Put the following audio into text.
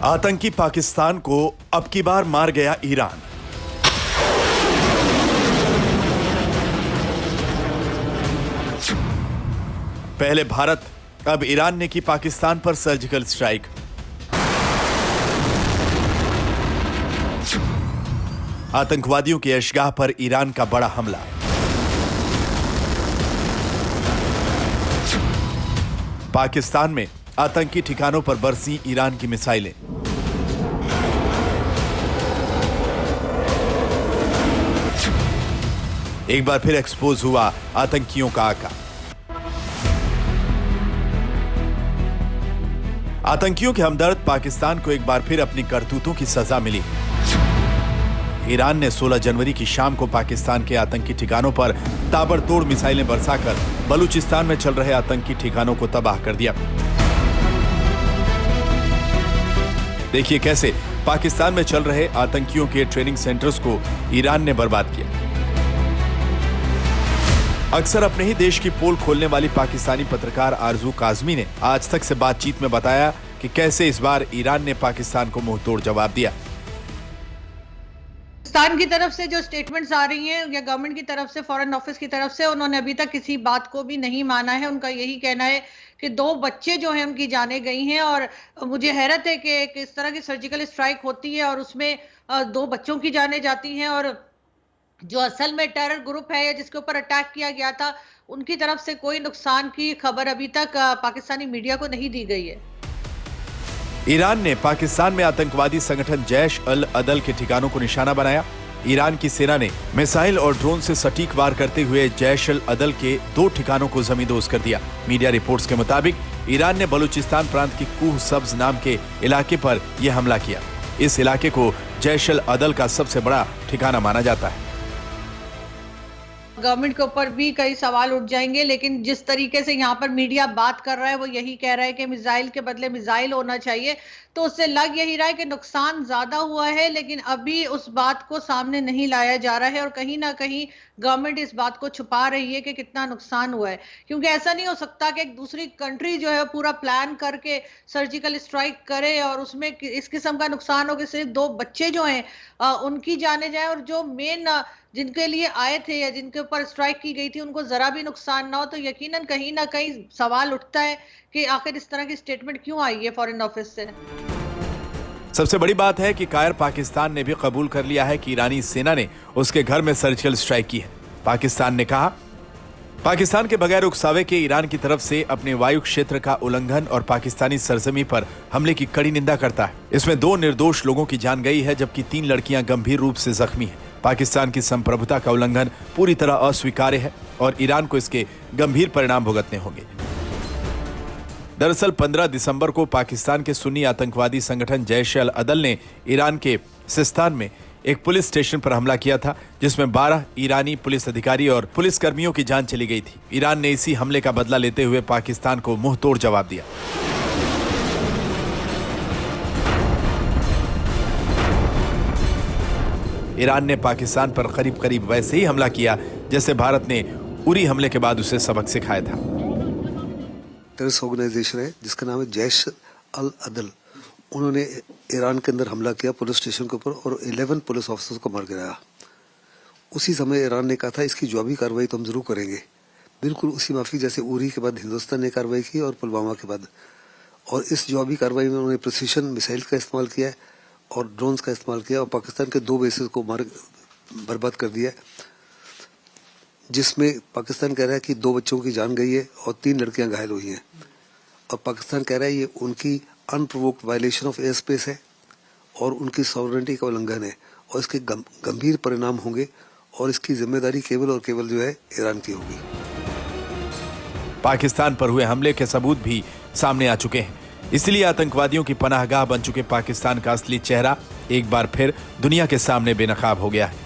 आतंकी पाकिस्तान को अब की बार मार गया ईरान। पहले भारत, अब ईरान ने की पाकिस्तान पर सर्जिकल स्ट्राइक। आतंकवादियों की ऐशगाह पर ईरान का बड़ा हमला। पाकिस्तान में आतंकी ठिकानों पर बरसी ईरान की मिसाइलें। एक बार फिर एक्सपोज हुआ आतंकियों का आका। आतंकियों के हमदर्द पाकिस्तान को एक बार फिर अपनी करतूतों की सजा मिली। ईरान ने 16 जनवरी की शाम को पाकिस्तान के आतंकी ठिकानों पर ताबड़तोड़ मिसाइलें बरसाकर बलूचिस्तान में चल रहे आतंकी ठिकानों को तबाह कर दिया। देखिए कैसे पाकिस्तान में चल रहे आतंकियों के ट्रेनिंग सेंटर्स को ईरान ने बर्बाद किया। अक्सर अपने ही देश की पोल खोलने वाली पाकिस्तानी पत्रकार आरजू काजमी ने आज तक से बातचीत में बताया कि कैसे इस बार ईरान ने पाकिस्तान को मुंहतोड़ जवाब दिया। पाकिस्तान की तरफ से जो स्टेटमेंट्स आ रही हैं या गवर्नमेंट की तरफ से, फॉरेन ऑफिस की तरफ से, उन्होंने अभी तक किसी बात को भी नहीं माना है। उनका यही कहना है कि 2 बच्चे जो हैं उनकी जानें गई हैं और मुझे हैरत है कि किस तरह की सर्जिकल स्ट्राइक होती है और उसमें 2 बच्चों की जानें जाती हैं और जो असल में टेरर ग्रुप है या जिसके ऊपर अटैक किया गया था उनकी तरफ से कोई नुकसान की खबर अभी तक पाकिस्तानी मीडिया को नहीं दी गई है। ईरान ने पाकिस्तान में आतंकवादी संगठन जैश अल अदल के ठिकानों को निशाना बनाया। ईरान की सेना ने मिसाइल और ड्रोन से सटीक वार करते हुए जैश अल अदल के 2 ठिकानों को जमींदोज कर दिया। मीडिया रिपोर्ट्स के मुताबिक ईरान ने बलूचिस्तान प्रांत की कूह सब्ज नाम के इलाके पर यह हमला किया। इस इलाके को जैश अल अदल का सबसे बड़ा ठिकाना माना जाता है। गवर्नमेंट के ऊपर भी कई सवाल उठ जाएंगे, लेकिन जिस तरीके से यहाँ पर मीडिया बात कर रहा है वो यही कह रहा है कि मिसाइल के बदले मिसाइल होना चाहिए, तो उससे लग यही रहा है कि नुकसान ज्यादा हुआ है, लेकिन अभी उस बात को सामने नहीं लाया जा रहा है और कहीं ना कहीं गवर्नमेंट इस बात को छुपा रही है कि कितना नुकसान हुआ है। क्योंकि ऐसा नहीं हो सकता कि एक दूसरी कंट्री जो है पूरा प्लान करके सर्जिकल स्ट्राइक करे और उसमें इस किस्म का नुकसान हो कि सिर्फ 2 बच्चे जो हैं उनकी जाने जाए और जो मेन जिनके लिए आए थे या जिनके ऊपर स्ट्राइक की गई थी उनको जरा भी नुकसान ना हो, तो यकीनन कहीं ना कहीं सवाल उठता है कि आखिर इस तरह की स्टेटमेंट क्यों आई है फॉरेन ऑफिस से। सबसे बड़ी बात है कि कायर पाकिस्तान ने भी कबूल कर लिया है कि ईरानी सेना ने उसके घर में सर्जिकल स्ट्राइक की है। पाकिस्तान ने कहा, पाकिस्तान के बगैर उकसावे के ईरान की तरफ से अपने वायु क्षेत्र का उल्लंघन और पाकिस्तानी सरजमी पर हमले की कड़ी निंदा करता है। इसमें 2 निर्दोष लोगों की जान गई है जबकि 3 लड़कियां गंभीर रूप से जख्मी हैं। पाकिस्तान की संप्रभुता का उल्लंघन पूरी तरह अस्वीकार्य है और ईरान को इसके गंभीर परिणाम भुगतने होंगे। दरअसल 15 दिसंबर को पाकिस्तान के सुन्नी आतंकवादी संगठन जैश अल अदल ने ईरान के सिस्तान में एक पुलिस स्टेशन पर हमला किया था, जिसमें 12 ईरानी पुलिस अधिकारी और पुलिस कर्मियों की जान चली गई थी। ईरान ने इसी हमले का बदला लेते हुए पाकिस्तान को मुंहतोड़ जवाब दिया। ईरान ने पाकिस्तान पर करीब करीब वैसे ही हमला किया जैसे भारत ने उरी हमले के बाद उसे सबक सिखाया था। टेररिस्ट ऑर्गेनाइजेशन है जिसका नाम है जैश अल अदल। उन्होंने ईरान के अंदर हमला किया पुलिस स्टेशन के ऊपर और 11 पुलिस ऑफिसर्स को मार गिराया। उसी समय ईरान ने कहा था इसकी जवाबी कार्रवाई तो हम जरूर करेंगे। बिल्कुल उसी माफी जैसे उरी के बाद हिंदुस्तान ने कार्रवाई की और पुलवामा के बाद, और इस जवाबी कार्रवाई में उन्होंने प्रिसीशन मिसाइल का इस्तेमाल किया है और ड्रोन्स का इस्तेमाल किया और पाकिस्तान के 2 बेसेस को बर्बाद कर दिया, जिसमें पाकिस्तान कह रहा है कि 2 बच्चों की जान गई है और 3 लड़कियां घायल हुई हैं। और पाकिस्तान कह रहा है ये उनकी unprovoked violation of air space है और उनकी सॉवरेनिटी का उल्लंघन है और इसके गंभीर परिणाम होंगे और इसकी जिम्मेदारी केवल और केवल जो है ईरान की होगी। पाकिस्तान पर हुए हमले के सबूत भी सामने आ चुके हैं, इसलिए आतंकवादियों की पनाहगाह बन चुके पाकिस्तान का असली चेहरा एक बार फिर दुनिया के सामने बेनकाब हो गया है।